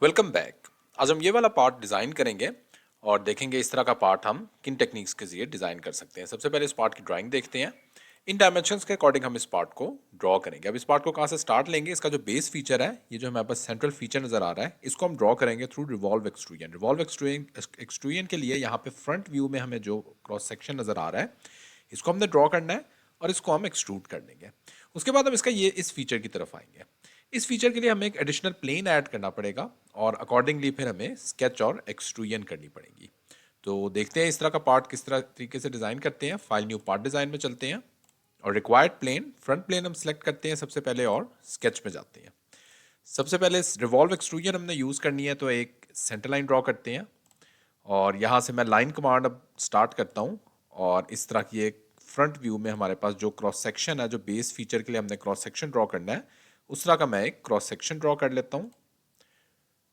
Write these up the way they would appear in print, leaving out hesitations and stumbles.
Welcome back. आज हम ये वाला पार्ट डिज़ाइन करेंगे और देखेंगे इस तरह का पार्ट हम किन टेक्निक्स के जरिए डिज़ाइन कर सकते हैं। सबसे पहले इस पार्ट की ड्राइंग देखते हैं। इन डायमेंशंस के अकॉर्डिंग हम इस पार्ट को ड्रॉ करेंगे। अब इस पार्ट को कहाँ से स्टार्ट लेंगे, इसका जो बेस फीचर है, ये जो हमारे पास सेंट्रल फीचर नज़र आ रहा है, इसको हम ड्रॉ करेंगे through revolve extrusion. Revolve extrusion के लिए यहाँ पे फ्रंट व्यू में हमें जो क्रॉस सेक्शन नज़र आ रहा है, इसको हमने ड्रॉ करना है और इसको हम एक्सट्रूड कर लेंगे। उसके बाद हम इसका ये इस फीचर की तरफ आएंगे। इस फीचर के लिए हमें एक एडिशनल प्लेन ऐड करना पड़ेगा और अकॉर्डिंगली फिर हमें स्केच और एक्सट्रूजन करनी पड़ेगी। तो देखते हैं इस तरह का पार्ट किस तरह तरीके से डिज़ाइन करते हैं। फाइल न्यू पार्ट डिज़ाइन में चलते हैं और रिक्वायर्ड प्लेन फ्रंट प्लेन हम सेलेक्ट करते हैं सबसे पहले और स्केच में जाते हैं। सबसे पहले रिवॉल्व एक्सट्रूजन हमने यूज़ करनी है, तो एक सेंटर लाइन ड्रॉ करते हैं और यहाँ से मैं लाइन कमांड अब स्टार्ट करता हूँ और इस तरह की एक फ्रंट व्यू में हमारे पास जो क्रॉस सेक्शन है, जो बेस फीचर के लिए हमने क्रॉस सेक्शन ड्रॉ करना है, उस तरह का मैं एक क्रॉस सेक्शन ड्रॉ कर लेता हूँ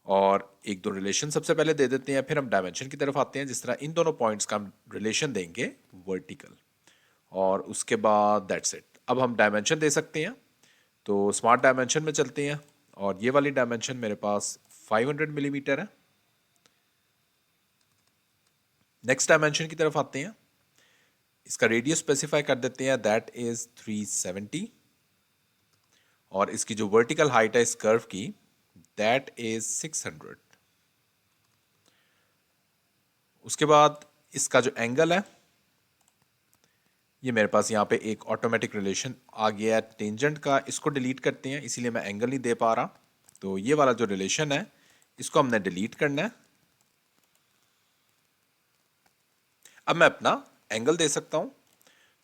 और एक दो रिलेशन सबसे पहले दे देते हैं। फिर हम डायमेंशन की तरफ आते हैं। जिस तरह इन दोनों पॉइंट्स का हम रिलेशन देंगे वर्टिकल, और उसके बाद दैट्स इट। अब हम डायमेंशन दे सकते हैं, तो स्मार्ट डायमेंशन में चलते हैं और ये वाली डायमेंशन मेरे पास 500 मिलीमीटर है। नेक्स्ट डायमेंशन की तरफ आते हैं, इसका रेडियस स्पेसिफाई कर देते हैं, दैट इज 370 और इसकी जो वर्टिकल हाइट है इस कर्व की, दैट इज 600। उसके बाद इसका जो एंगल है, ये मेरे पास यहाँ पे एक ऑटोमेटिक रिलेशन आ गया है टेंजेंट का, इसको डिलीट करते हैं, इसीलिए मैं एंगल नहीं दे पा रहा। तो ये वाला जो रिलेशन है इसको हमने डिलीट करना है। अब मैं अपना एंगल दे सकता हूँ,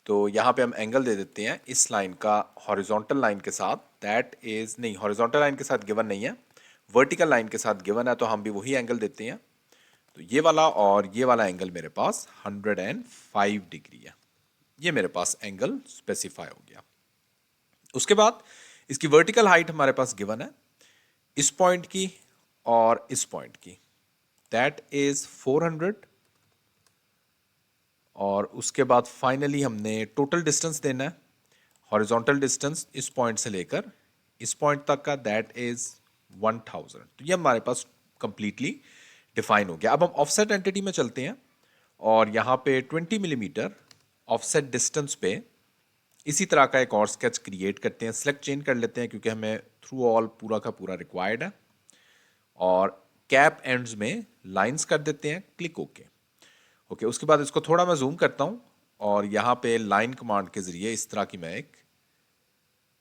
तो यहाँ पे हम एंगल दे देते हैं इस लाइन का हॉरिजॉन्टल लाइन के साथ, दैट इज नहीं, हॉरिजॉन्टल लाइन के साथ गिवन नहीं है, वर्टिकल लाइन के साथ गिवन है, तो हम भी वही एंगल देते हैं। तो ये वाला और ये वाला एंगल मेरे पास 105 डिग्री है। ये मेरे पास एंगल स्पेसिफाई हो गया। उसके बाद इसकी वर्टिकल हाइट हमारे पास गिवन है इस पॉइंट की और इस पॉइंट की, दैट इज 400। और उसके बाद फाइनली हमने टोटल डिस्टेंस देना है, हॉरिजॉन्टल डिस्टेंस इस पॉइंट से लेकर इस पॉइंट तक का, दैट इज 1000। तो ये हमारे पास कंप्लीटली डिफाइन हो गया। अब हम ऑफसेट एंटिटी में चलते हैं और यहाँ पे 20 मिलीमीटर ऑफसेट डिस्टेंस पे इसी तरह का एक और स्केच क्रिएट करते हैं। सेलेक्ट चेंज कर लेते हैं क्योंकि हमें थ्रू ऑल पूरा का पूरा रिक्वायर्ड है, और कैप एंड्स में लाइंस कर देते हैं, क्लिक ओके। ओके, उसके बाद इसको थोड़ा मैं जूम करता हूँ और यहाँ पे लाइन कमांड के जरिए इस तरह की मैं एक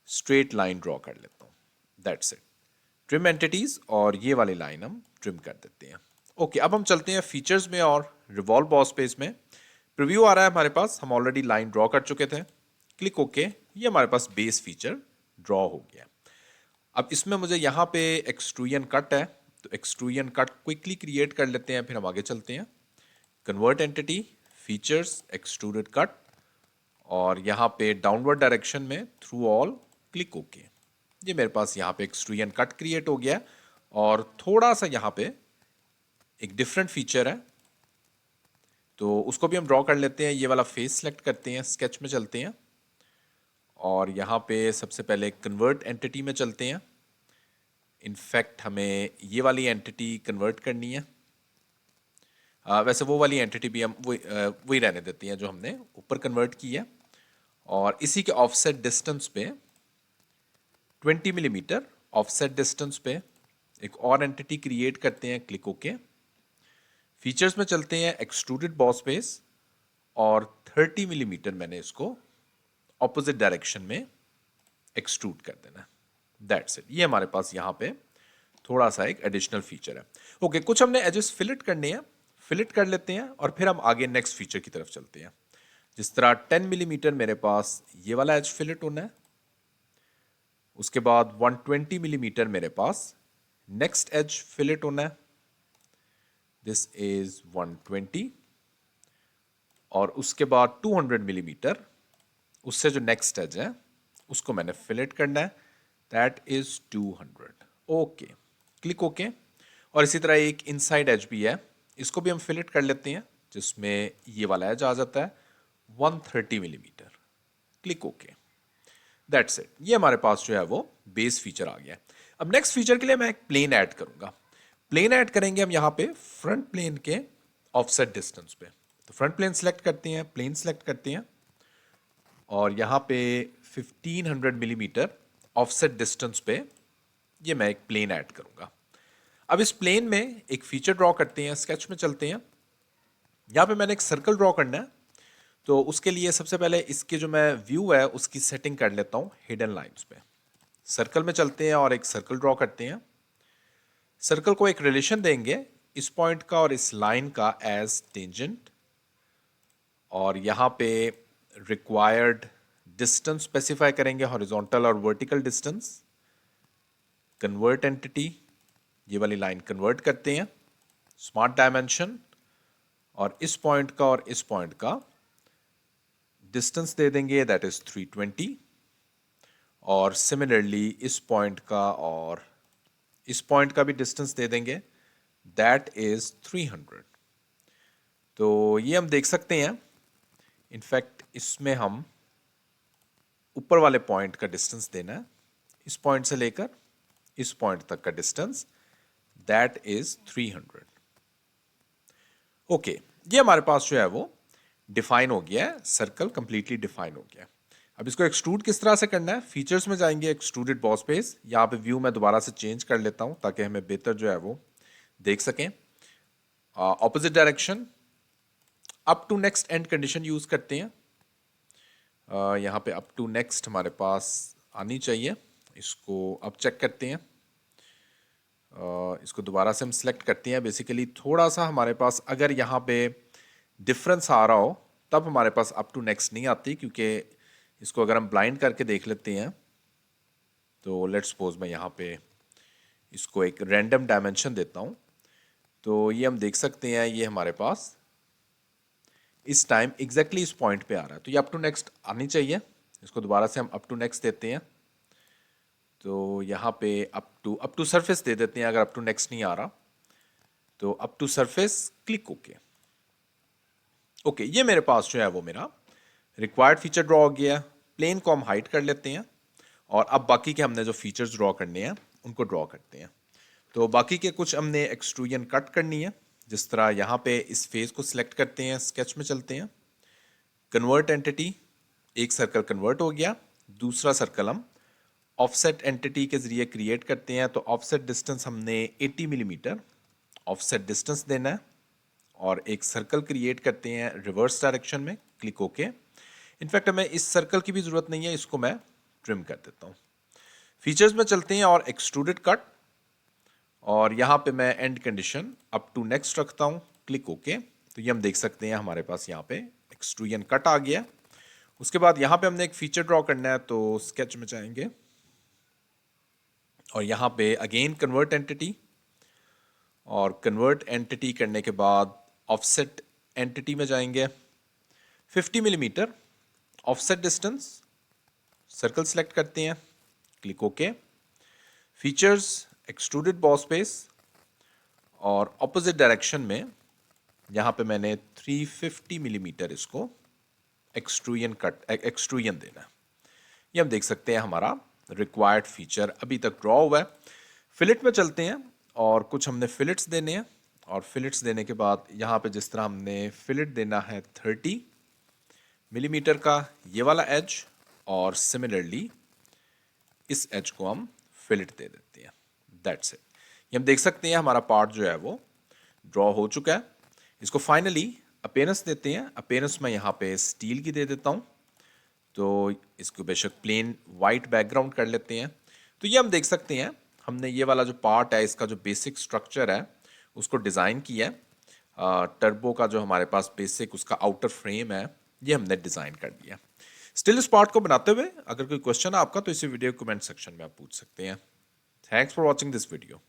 स्ट्रेट लाइन ड्रॉ कर लेता हूँ, दैट्स इट। ट्रिम एंटिटीज, और ये वाली लाइन हम ट्रिम कर देते हैं। ओके, अब हम चलते हैं फीचर्स में और रिवॉल्व बॉस स्पेस में। प्रीव्यू आ रहा है हमारे पास, हम ऑलरेडी लाइन ड्रॉ कर चुके थे, क्लिक ओके। ये हमारे पास बेस फीचर ड्रॉ हो गया। अब इसमें मुझे यहाँ पे एक्सट्रूजन कट है, तो एक्सट्रूजन कट क्विकली क्रिएट कर लेते हैं, फिर हम आगे चलते हैं। Convert entity, features, extruded cut, और यहाँ पे डाउनवर्ड डायरेक्शन में थ्रू ऑल, क्लिक ओके। ये मेरे पास यहाँ पे एक्सट्रूजन कट क्रिएट हो गया और थोड़ा सा यहाँ पे एक डिफरेंट फीचर है, तो उसको भी हम ड्रॉ कर लेते हैं। ये वाला फेस सेलेक्ट करते हैं, स्केच में चलते हैं और यहाँ पे सबसे पहले कन्वर्ट एंटिटी में चलते हैं। इनफैक्ट हमें ये वाली एंटिटी कन्वर्ट करनी है। वैसे वो वाली एंटिटी भी हम वही रहने देती हैं जो हमने ऊपर कन्वर्ट की है, और इसी के ऑफसेट डिस्टेंस पे 20 मिलीमीटर ऑफसेट डिस्टेंस पे एक और एंटिटी क्रिएट करते हैं, क्लिक ओके। फीचर्स में चलते हैं, एक्सट्रूडेड बॉस बेस, और 30 मिलीमीटर मैंने इसको ऑपोजिट डायरेक्शन में एक्सट्रूड कर देना, दैट्स इट। ये हमारे पास यहाँ पे थोड़ा सा एक एडिशनल फीचर है। ओके, कुछ हमने एजेस फिलिट करने हैं, फिलिट कर लेते हैं और फिर हम आगे नेक्स्ट फीचर की तरफ चलते हैं। जिस तरह 10 मिलीमीटर मेरे पास ये वाला एज फिलिट होना है, उसके बाद 120 मिलीमीटर मेरे पास नेक्स्ट एज फिलिट होना है, दिस इज 120, और उसके बाद 200 मिलीमीटर उससे जो नेक्स्ट एज है उसको मैंने फिलिट करना है, that is 200। Okay, click okay. और इसी तरह एक इनसाइड एज भी है, इसको भी हम फिलिट कर लेते हैं, जिसमें ये वाला एज आ जाता है 130 millimetre, click okay, that's it. ये हमारे पास जो है वो बेस फीचर आ गया है। अब नेक्स्ट फीचर के लिए मैं एक प्लेन ऐड करूंगा। प्लेन ऐड करेंगे हम यहाँ पे फ्रंट प्लेन के ऑफसेट डिस्टेंस पे। तो फ्रंट प्लेन सेलेक्ट करते हैं, प्लेन सेलेक्ट करते हैं और यहाँ पे 1500 मिलीमीटर ऑफसेट डिस्टेंस पे ये मैं एक प्लेन ऐड करूँगा। अब इस प्लेन में एक फीचर ड्रॉ करते हैं, स्केच में चलते हैं। यहाँ पे मैंने एक सर्कल ड्रॉ करना है, तो उसके लिए सबसे पहले इसके जो मैं व्यू है उसकी सेटिंग कर लेता हूँ हिडन लाइंस पे। सर्कल में चलते हैं और एक सर्कल ड्रॉ करते हैं। सर्कल को एक रिलेशन देंगे इस पॉइंट का और इस लाइन का एज टेंजेंट, और यहाँ पे रिक्वायर्ड डिस्टेंस स्पेसिफाई करेंगे, हॉरिजॉन्टल और वर्टिकल डिस्टेंस। कन्वर्ट एंटिटी, ये वाली लाइन कन्वर्ट करते हैं, स्मार्ट डायमेंशन, और इस पॉइंट का और इस पॉइंट का डिस्टेंस दे देंगे, दैट इज 320, और सिमिलरली इस पॉइंट का और इस पॉइंट का भी डिस्टेंस दे देंगे, दैट इज 300। तो ये हम देख सकते हैं, इनफैक्ट इसमें हम ऊपर वाले पॉइंट का डिस्टेंस देना है, इस पॉइंट से लेकर इस पॉइंट तक का डिस्टेंस, दैट इज 300। ओके, ये हमारे पास जो है वो डिफाइन हो गया है, सर्कल कंप्लीटली डिफाइन हो गया है। अब इसको एक्सट्रूड किस तरह से करना है, फीचर्स में जाएंगे, एक्सट्रूडेड बॉस फेस। यहाँ पे व्यू मैं दोबारा से चेंज कर लेता हूँ ताकि हमें बेहतर जो है वो देख सकें। Opposite direction, up to next end condition use करते हैं। यहाँ पे अप टू नेक्स्ट हमारे पास आनी चाहिए, इसको अब चेक करते हैं। इसको दोबारा से हम सिलेक्ट करते हैं। बेसिकली थोड़ा सा हमारे पास अगर यहाँ पे डिफरेंस आ रहा हो तब हमारे पास अप टू नेक्स्ट नहीं आती, क्योंकि इसको अगर हम ब्लाइंड करके देख लेते हैं तो लेट्स सपोज मैं यहाँ पे इसको एक रैंडम डायमेंशन देता हूँ, तो ये हम देख सकते हैं ये हमारे पास इस टाइम एग्जैक्टली इस पॉइंट पे आ रहा है। तो ये अप टू नेक्स्ट आनी चाहिए, इसको दोबारा से हम अप टू नेक्स्ट देते हैं। तो यहाँ पे अप टू सरफेस दे देते हैं, अगर अप टू नेक्स्ट नहीं आ रहा तो up to surface, click okay. Okay, ये मेरे पास जो है वो मेरा रिक्वायर्ड फीचर ड्रॉ हो गया। प्लेन को हम हाइड कर लेते हैं और अब बाकी के हमने जो फीचर्स ड्रॉ करने हैं उनको ड्रॉ करते हैं। तो बाकी के कुछ हमने एक्सट्रूजन कट करनी है, जिस तरह यहाँ पे इस फेस को सिलेक्ट करते हैं, स्केच में चलते हैं, कन्वर्ट एंटिटी, एक सर्कल कन्वर्ट हो गया, दूसरा सर्कल हम ऑफसेट एंटिटी के जरिए क्रिएट करते हैं। तो ऑफसेट डिस्टेंस हमने 80 मिलीमीटर ऑफसेट डिस्टेंस देना है और एक सर्कल क्रिएट करते हैं रिवर्स डायरेक्शन में, क्लिक ओके। इनफैक्ट हमें इस सर्कल की भी जरूरत नहीं है, इसको मैं ट्रिम कर देता हूँ। फीचर्स में चलते हैं और एक्सट्रूडेड कट, और यहाँ पे मैं end condition up to next रखता हूँ, क्लिक ओके। तो ये हम देख सकते हैं हमारे पास यहाँ पे एक्सट्रूजन कट आ गया। उसके बाद यहाँ पे हमने एक फीचर ड्रॉ करना है, तो स्केच में जाएंगे और यहाँ पे अगेन कन्वर्ट एंटिटी, और कन्वर्ट एंटिटी करने के बाद ऑफसेट एंटिटी में जाएंगे, 50 millimetre offset distance, circle select करते हैं, click okay. Features, extruded boss face, और ऑपोजिट डायरेक्शन में यहाँ पे मैंने 350 मिलीमीटर इसको एक्सट्रूजन देना है। ये हम देख सकते हैं हमारा रिक्वायर्ड फीचर अभी तक ड्रॉ हुआ है। फिलेट में चलते हैं और कुछ हमने फिलेट्स देने हैं, और फिलेट्स देने के बाद यहाँ पे जिस तरह हमने फिलेट देना है 30 मिलीमीटर का ये वाला एज, और सिमिलरली इस एज को हम फिलेट दे देते हैं, दैट्स इट। ये हम देख सकते हैं हमारा पार्ट जो है वो ड्रॉ हो चुका है। इसको फाइनली अपीयरेंस देते हैं। अपीयरेंस में यहाँ पे स्टील की दे देता हूँ, तो इसको बेशक प्लेन वाइट बैकग्राउंड कर लेते हैं। तो ये हम देख सकते हैं हमने ये वाला जो पार्ट है, इसका जो बेसिक स्ट्रक्चर है उसको डिज़ाइन किया है। टर्बो का जो हमारे पास बेसिक उसका आउटर फ्रेम है, ये हमने डिज़ाइन कर दिया। स्टिल इस पार्ट को बनाते हुए अगर कोई क्वेश्चन है आपका तो इसी वीडियो कमेंट सेक्शन में आप पूछ सकते हैं। Thanks for watching this video.